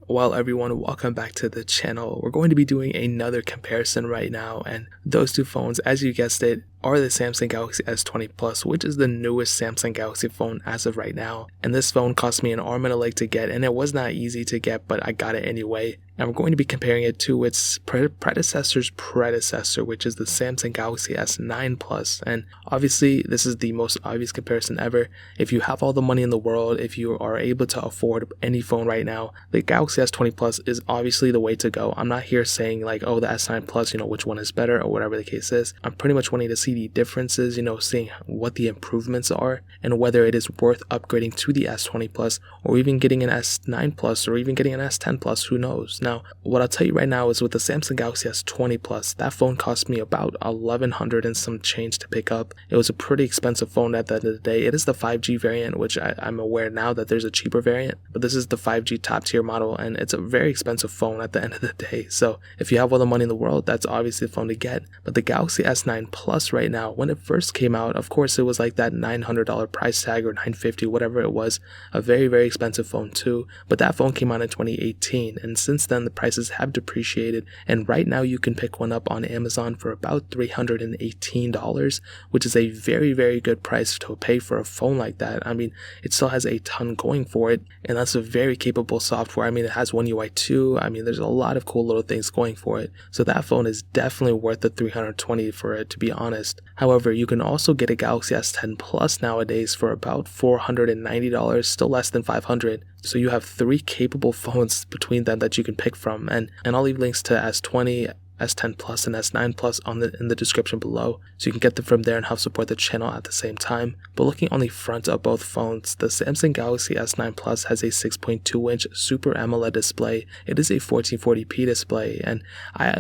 Well, everyone, welcome back to the channel. We're going to be doing another comparison right now, and those two phones, as you guessed it, are the Samsung Galaxy S20 Plus, which is the newest Samsung Galaxy phone as of right now. And this phone cost me an arm and a leg to get, and it was not easy to get, but I got it anyway. And we're going to be comparing it to its predecessor's predecessor, which is the Samsung Galaxy S9 Plus. And obviously, this is the most obvious comparison ever. If you have all the money in the world, if you are able to afford any phone right now, the Galaxy S20 Plus is obviously the way to go. I'm not here saying like, oh, the S9 Plus, which one is better or whatever the case is. I'm pretty much wanting to see the differences, seeing what the improvements are and whether it is worth upgrading to the S20 Plus or even getting an S9 Plus or even getting an S10 Plus, who knows. Now, what I'll tell you right now is with the Samsung Galaxy S20 Plus, that phone cost me about $1,100 and some change to pick up. It was a pretty expensive phone at the end of the day. It is the 5G variant, which I'm aware now that there's a cheaper variant, but this is the 5G top tier model, and it's a very expensive phone at the end of the day. So if you have all the money in the world, that's obviously the phone to get. But the Galaxy S9 Plus right now, when it first came out, of course it was like that $900 price tag or $950, whatever it was, a very, very expensive phone too. But that phone came out in 2018, and since then the prices have depreciated, and right now you can pick one up on Amazon for about $318, which is a very, very good price to pay for a phone like that. I mean, it still has a ton going for it, and that's a very capable software. I mean, it has One UI 2. I mean, there's a lot of cool little things going for it. So that phone is definitely worth the $320 for it, to be honest. However, you can also get a Galaxy S10 Plus nowadays for about $490, still less than $500. So you have three capable phones between them that you can pick from, and I'll leave links to S20, S10 Plus, and S9 Plus in the description below, so you can get them from there and help support the channel at the same time. But looking on the front of both phones, the Samsung Galaxy S9 Plus has a 6.2-inch Super AMOLED display. It is a 1440p display, and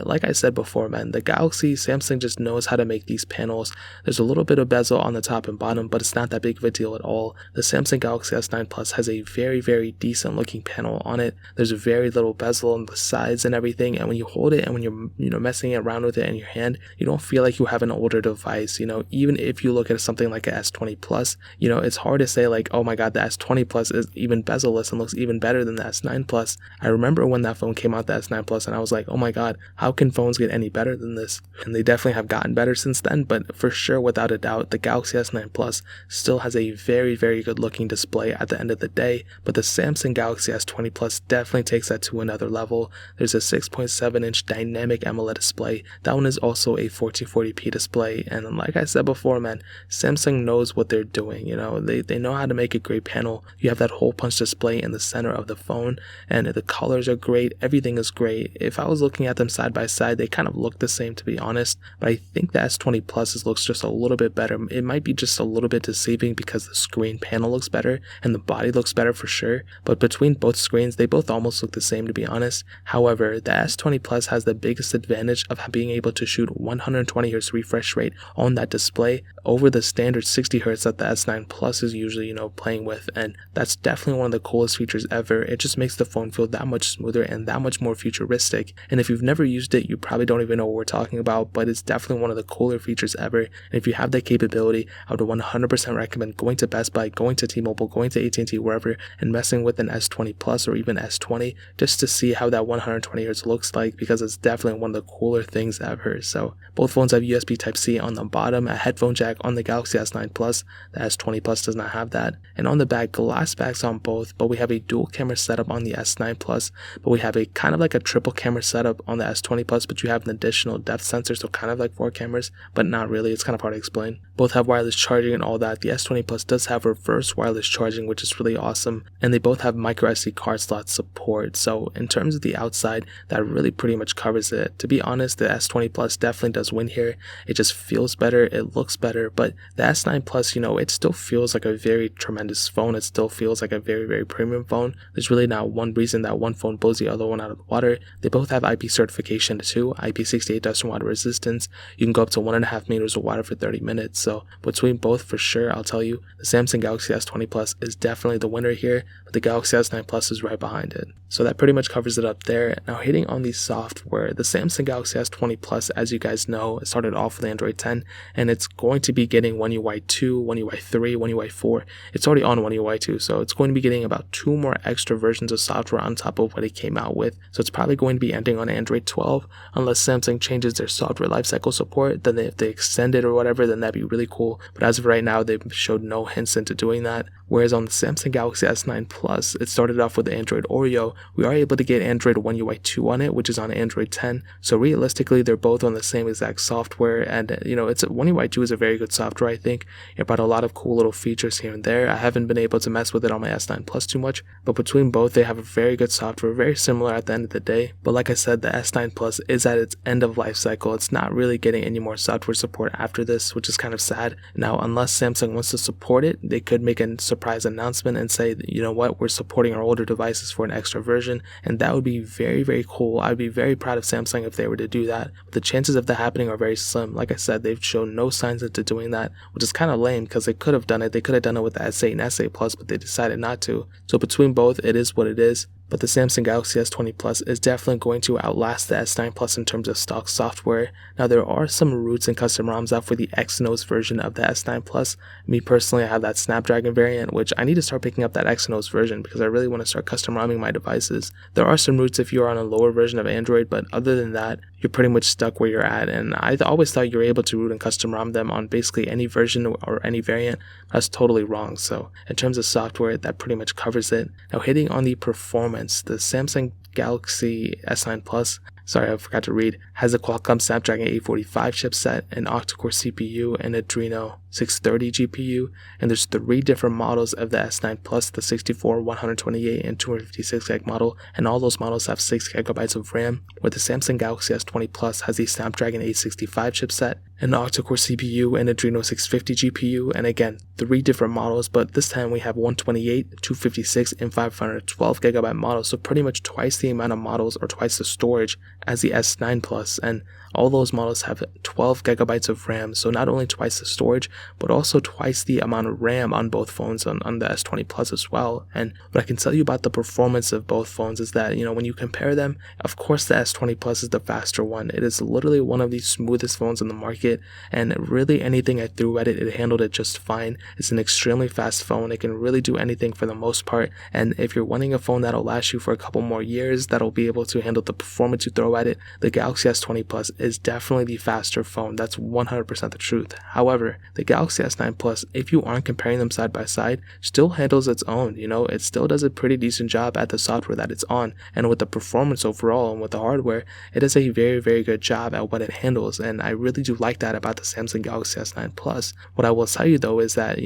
like I said before, man, the Samsung just knows how to make these panels. There's a little bit of bezel on the top and bottom, but it's not that big of a deal at all. The Samsung Galaxy S9 Plus has a very, very decent looking panel on it. There's very little bezel on the sides and everything, and when you hold it and when you're messing around with it in your hand, you don't feel like you have an older device. Even if you look at something like a S20 Plus, it's hard to say like, oh my god, the S20 Plus is even bezel-less and looks even better than the S9 Plus. I remember when that phone came out, the S9 Plus, and I was like, oh my god, how can phones get any better than this? And they definitely have gotten better since then, but for sure, without a doubt, the Galaxy S9 Plus still has a very, very good looking display at the end of the day, but the Samsung Galaxy S20 Plus definitely takes that to another level. There's a 6.7-inch dynamic AMOLED display. That one is also a 1440p display, and like I said before, man, Samsung knows what they're doing. They know how to make a great panel. You have that hole punch display in the center of the phone, and the colors are great. Everything is great. If I was looking at them side by side, they kind of look the same, to be honest, but I think the S20 Plus looks just a little bit better. It might be just a little bit deceiving because the screen panel looks better and the body looks better for sure, but between both screens, they both almost look the same, to be honest. However, the S20 Plus has the biggest advantage of being able to shoot 120Hz refresh rate on that display over the standard 60Hz that the S9 Plus is usually, playing with, and that's definitely one of the coolest features ever. It just makes the phone feel that much smoother and that much more futuristic, and if you've never used it, you probably don't even know what we're talking about, but it's definitely one of the cooler features ever, and if you have that capability, I would 100% recommend going to Best Buy, going to T-Mobile, going to AT&T, wherever, and messing with an S20 Plus or even S20 just to see how that 120Hz looks like, because it's definitely one of the cooler things ever. So both phones have USB Type-C on the bottom, a headphone jack on the Galaxy S9 Plus. The S20 Plus does not have that, and on the back, glass backs on both, but we have a dual camera setup on the S9 Plus, but we have a kind of like a triple camera setup on the S20 Plus, but you have an additional depth sensor, so kind of like 4 cameras, but not really. It's kind of hard to explain. Both have wireless charging and all that. The S20 Plus does have reverse wireless charging, which is really awesome, and they both have micro SD card slot support. So in terms of the outside, that really pretty much covers it. To be honest, the S20 Plus definitely does win here. It just feels better, it looks better, but the S9 Plus, it still feels like a very tremendous phone. It still feels like a very, very premium phone. There's really not one reason that one phone blows the other one out of the water. They both have IP certification too, IP68 dust and water resistance. You can go up to 1.5 meters of water for 30 minutes. So between both, for sure, I'll tell you, the Samsung Galaxy S20 Plus is definitely the winner here, but the Galaxy S9 Plus is right behind it. So that pretty much covers it up there. Now hitting on the software, the Samsung Samsung Galaxy S20 Plus, as you guys know, it started off with Android 10, and it's going to be getting One UI 2, One UI 3, One UI 4. It's already on One UI 2, so it's going to be getting about 2 more extra versions of software on top of what it came out with. So it's probably going to be ending on Android 12, unless Samsung changes their software lifecycle support. Then if they extend it or whatever, then that'd be really cool. But as of right now, they've showed no hints into doing that. Whereas on the Samsung Galaxy S9 Plus, it started off with Android Oreo. We are able to get Android One UI 2 on it, which is on Android 10. So realistically, they're both on the same exact software. And it's One UI 2 is a very good software, I think. It brought a lot of cool little features here and there. I haven't been able to mess with it on my S9 Plus too much, but between both, they have a very good software, very similar at the end of the day. But like I said, the S9 Plus is at its end of life cycle. It's not really getting any more software support after this, which is kind of sad. Now, unless Samsung wants to support it, they could make a surprise announcement and say, you know what, we're supporting our older devices for an extra version, and that would be very, very cool. I'd be very proud of Samsung if they were to do that. But the chances of that happening are very slim. Like I said, they've shown no signs into doing that, which is kind of lame because they could have done it. They could have done it with the S8 and S8 Plus, but they decided not to. So between both, it is what it is. But the Samsung Galaxy S20 Plus is definitely going to outlast the S9 Plus in terms of stock software. Now, there are some roots and custom ROMs out for the Exynos version of the S9 Plus. Me personally, I have that Snapdragon variant, which I need to start picking up that Exynos version because I really want to start custom ROMing my devices. There are some roots if you're on a lower version of Android, but other than that, you're pretty much stuck where you're at. And I always thought you were able to root and custom ROM them on basically any version or any variant. That's totally wrong. So in terms of software, that pretty much covers it. Now, hitting on the performance, the Samsung Galaxy S9 Plus, sorry, I forgot to read, has a Qualcomm Snapdragon 845 chipset, an octa-core CPU, and Adreno 630 GPU, and there's 3 different models of the S9 Plus, the 64, 128, and 256 gig model, and all those models have 6 gigabytes of RAM, where the Samsung Galaxy S20 Plus has the Snapdragon 865 chipset, an octa-core CPU, and Adreno 650 GPU, and again, 3 different models, but this time we have 128, 256, and 512 gigabyte models, so pretty much twice the amount of models or twice the storage as the S9 Plus, and all those models have 12 gigabytes of RAM, so not only twice the storage, but also twice the amount of RAM on both phones on the S20 Plus as well. And what I can tell you about the performance of both phones is that, when you compare them, of course the S20 Plus is the faster one. It is literally one of the smoothest phones in the market, and really anything I threw at it, it handled it just fine. It's an extremely fast phone. It can really do anything for the most part, and if you're wanting a phone that'll last you for a couple more years, that'll be able to handle the performance you throw at it, the Galaxy S20 Plus is definitely the faster phone. That's 100% the truth. However, the Galaxy S9 Plus, if you aren't comparing them side by side, still handles its own. It still does a pretty decent job at the software that it's on, and with the performance overall and with the hardware, it does a very, very good job at what it handles, and I really do like that about the Samsung Galaxy S9 Plus. What I will tell you though is that,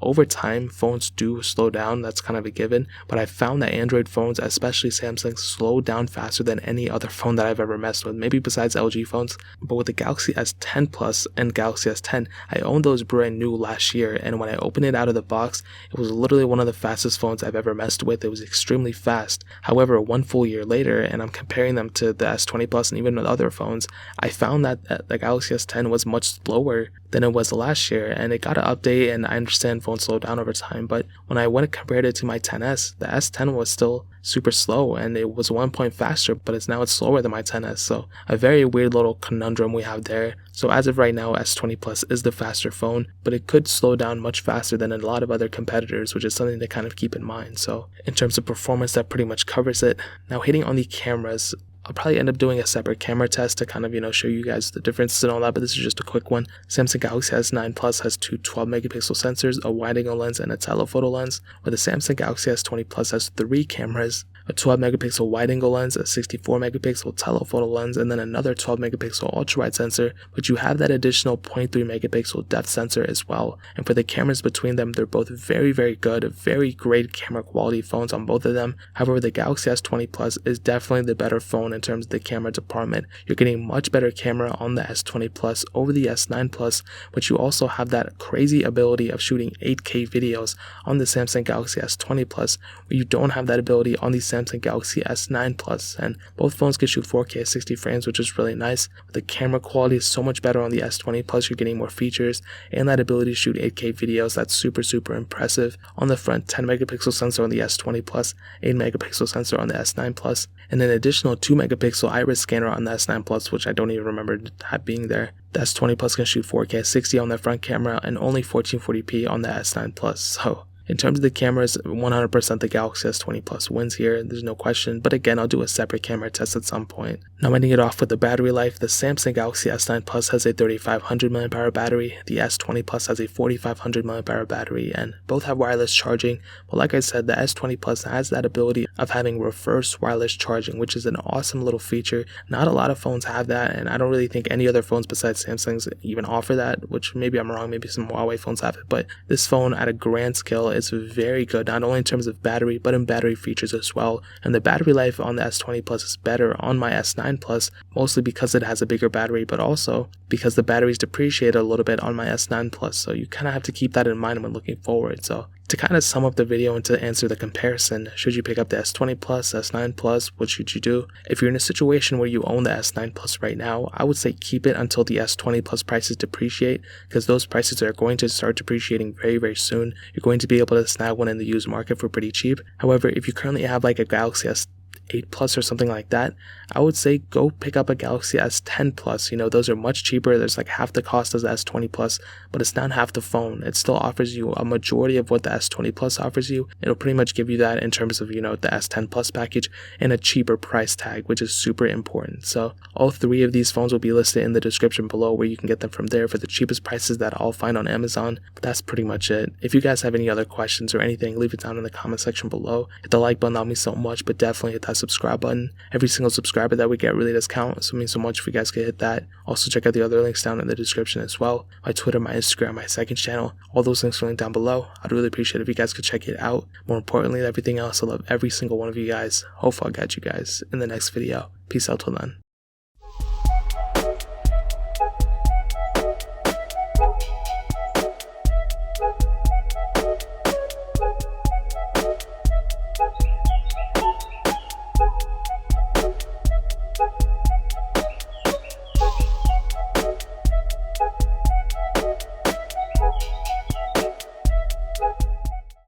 over time, phones do slow down. That's kind of a given, but I found that Android phones, especially Samsung, slow down faster than any other phone that I've ever messed with, maybe besides LG phones. But with the Galaxy S10 Plus and Galaxy S10, I owned those brand new last year, and when I opened it out of the box, it was literally one of the fastest phones I've ever messed with. It was extremely fast. However, 1 full year later, and I'm comparing them to the S20 Plus and even with other phones, I found that the Galaxy S10 was much slower than it was last year, and it got an update, and I understand phones slow down over time, but when I went and compared it to my 10s, the S10 was still super slow, and it was 1 point faster, but it's slower than my 10s, so a very weird little conundrum we have there. So as of right now, S20 Plus is the faster phone, but it could slow down much faster than a lot of other competitors, which is something to kind of keep in mind. So in terms of performance, that pretty much covers it. Now, hitting on the cameras, I'll probably end up doing a separate camera test to kind of, show you guys the differences and all that, but this is just a quick one. Samsung Galaxy S9 Plus has 2 12 megapixel sensors, a wide-angle lens, and a telephoto lens, where the Samsung Galaxy S20 Plus has 3 cameras, a 12 megapixel wide-angle lens, a 64 megapixel telephoto lens, and then another 12 megapixel ultra-wide sensor, but you have that additional 0.3 megapixel depth sensor as well. And for the cameras between them, they're both very, very good, very great camera quality phones on both of them. However, the Galaxy S20 Plus is definitely the better phone in terms of the camera department. You're getting much better camera on the S20 Plus over the S9 Plus, but you also have that crazy ability of shooting 8K videos on the Samsung Galaxy S20 Plus, where you don't have that ability on the Samsung Galaxy S9 Plus, and both phones can shoot 4K at 60 frames, which is really nice. But the camera quality is so much better on the S20 Plus. You're getting more features and that ability to shoot 8K videos. That's super, super impressive. On the front, 10 megapixel sensor on the S20 Plus, 8 megapixel sensor on the S9 Plus, and an additional 2 megapixel iris scanner on the S9 Plus, which I don't even remember being there. The S20 Plus can shoot 4K 60 on the front camera and only 1440p on the S9 Plus. So in terms of the cameras, 100% the Galaxy S20 Plus wins here, there's no question, but again, I'll do a separate camera test at some point. Now ending it off with the battery life, the Samsung Galaxy S9 Plus has a 3500 mAh battery, the S20 Plus has a 4500 mAh battery, and both have wireless charging, but like I said, the S20 Plus has that ability of having reverse wireless charging, which is an awesome little feature. Not a lot of phones have that, and I don't really think any other phones besides Samsung's even offer that, which maybe I'm wrong, maybe some Huawei phones have it, but this phone at a grand scale is very good, not only in terms of battery, but in battery features as well. And the battery life on the S20 Plus is better on my S9 Plus, mostly because it has a bigger battery, but also because the batteries depreciate a little bit on my S9 Plus. So you kind of have to keep that in mind when looking forward. So to kind of sum up the video and to answer the comparison, should you pick up the S20 Plus, S9 Plus, what should you do? If you're in a situation where you own the S9 Plus right now, I would say keep it until the S20 Plus prices depreciate, because those prices are going to start depreciating very soon. You're going to be able to snag one in the used market for pretty cheap. However, if you currently have like a Galaxy S8 Plus or something like that, I would say go pick up a Galaxy S10 Plus. You know, those are much cheaper. There's like half the cost as the S20 Plus, but it's not half the phone. It still offers you a majority of what the S20 Plus offers you. It'll pretty much give you that in terms of, you know, the S10 Plus package and a cheaper price tag, which is super important. So all three of these phones will be listed in the description below, where you can get them from there for the cheapest prices that I'll find on Amazon. But that's pretty much it. If you guys have any other questions or anything, leave it down in the comment section below. Hit the like button, that'll mean so much, but definitely hit that subscribe button. Every single subscriber that we get really does count, so it means so much if you guys could hit that. Also check out the other links down in the description as well. My Twitter, my Instagram, my second channel, all those links are linked down below. I'd really appreciate it if you guys could check it out. More importantly than everything else, I love every single one of you guys. Hopefully I'll catch you guys in the next video. Peace out till then.